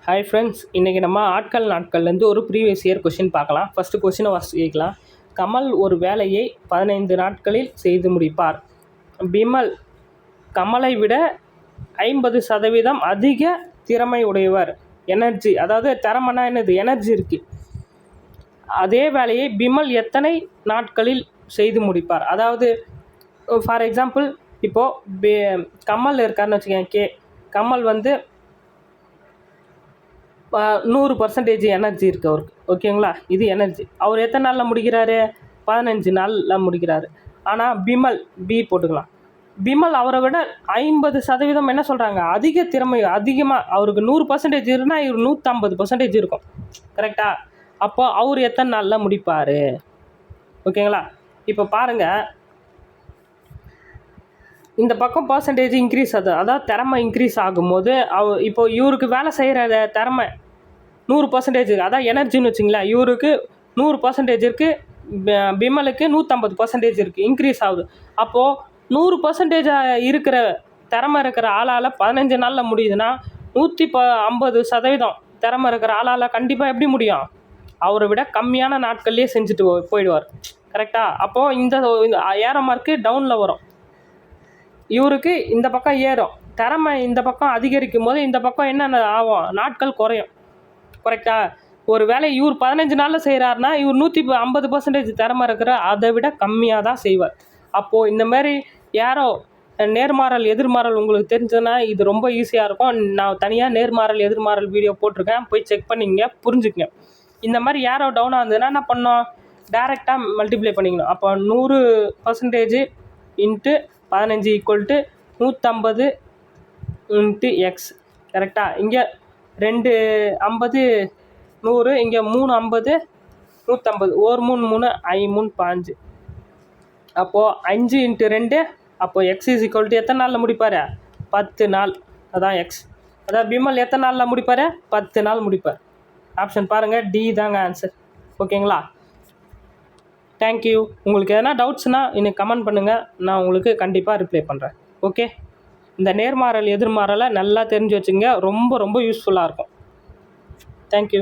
Hi friends, இன்றைக்கி நம்ம நாட்கள்லேருந்து ஒரு ப்ரீவியஸ் இயர் கொஷின் பார்க்கலாம். ஃபஸ்ட்டு கொஷினை கேட்கலாம். கமல் ஒரு வேலையை 15 நாட்களில் செய்து முடிப்பார். பிமல் கமலை விட 50% அதிக திறமை உடையவர். எனர்ஜி, அதாவது திறமைனா என்னது? எனர்ஜி இருக்குது. அதே வேலையை பிமல் எத்தனை நாட்களில் செய்து முடிப்பார்? அதாவது ஃபார் எக்ஸாம்பிள், இப்போது கமல் இருக்காருன்னு வச்சுக்கோங்க. கமல் வந்து 100% எனர்ஜி இருக்குது அவருக்கு, ஓகேங்களா? இது எனர்ஜி. அவர் எத்தனை நாளில் முடிக்கிறாரு? 15 நாளில் முடிக்கிறாரு. ஆனால் பிமல், பி போட்டுக்கலாம். பிமல் அவரை விட 50% என்ன சொல்கிறாங்க? அதிக திறமை, அதிகமாக. அவருக்கு 100% இருந்தால் இவர் 150% இருக்கும். கரெக்டாக? அப்போ அவர் எத்தனை நாளில் முடிப்பார்? ஓகேங்களா? இப்போ பாருங்கள், இந்த பக்கம் பர்சன்டேஜ் இன்க்ரீஸ் ஆகுது, அதாவது திறமை இன்க்ரீஸ் ஆகும்போது இப்போ இவருக்கு வேலை செய்கிற திறமை 100%, அதான் எனர்ஜின்னு வச்சுங்களேன். இவருக்கு 100% இருக்குது, பிமலுக்கு 150% இருக்குது, இன்க்ரீஸ் ஆகுது. அப்போது 100% இருக்கிற திறமை இருக்கிற ஆளால் 15 நாளில் முடியுதுன்னா 150% திறமை இருக்கிற ஆளால் கண்டிப்பாக எப்படி முடியும்? அவரை விட கம்மியான நாட்கள்லேயே செஞ்சுட்டு போயிடுவார். கரெக்டாக? அப்போது இந்த ஏற மார்க்கு டவுனில் வரும். இவருக்கு இந்த பக்கம் ஏறும். திறமை இந்த பக்கம் அதிகரிக்கும் போது இந்த பக்கம் என்னென்ன ஆகும்? நாட்கள் குறையும். கரெக்டாக? ஒரு வேலை இவர் 15 நாளில் செய்கிறாருன்னா இவர் 150% திறமை இருக்கிற அதை விட கம்மியாக தான் செய்வார். அப்போது இந்த மாதிரி யாரோ நேர்மாறல் எதிர்மாறல் உங்களுக்கு தெரிஞ்சதுன்னா இது ரொம்ப ஈஸியாக இருக்கும். நான் தனியாக நேர்மாறல் எதிர்மாறல் வீடியோ போட்டிருக்கேன், போய் செக் பண்ணிங்க, புரிஞ்சுக்கங்க. இந்த மாதிரி யாரோ டவுனாக இருந்ததுன்னா என்ன பண்ணோம்? டைரெக்டாக மல்டிப்ளை பண்ணிக்கணும். அப்போ 100% இன்ட்டு 15 = 150 இன்ட்டு எக்ஸ். கரெக்டாக? இங்கே 2 50 100, இங்கே 3 50 150, 1 3 3 5 3 5. அப்போது 5 × 2, அப்போது எக்ஸ் = எத்தனை நாளில் முடிப்பார்? 10 நாள். அதான் எக்ஸ். அதாவது பிமல் எத்தனை நாளில் முடிப்பார்? 10 நாள் முடிப்பார். ஆப்ஷன் பாருங்கள், டி தாங்க ஆன்சர். ஓகேங்களா? தேங்க்யூ. உங்களுக்கு எதனா டவுட்ஸ்னால் எனக்கு கமெண்ட் பண்ணுங்கள், நான் உங்களுக்கு கண்டிப்பாக ரிப்ளை பண்ணுறேன். ஓகே? இந்த நேர்மாறல் எதிர்மாறலை நல்லா தெரிஞ்சு வச்சுங்க, ரொம்ப ரொம்ப யூஸ்ஃபுல்லாக இருக்கும். தேங்க்யூ.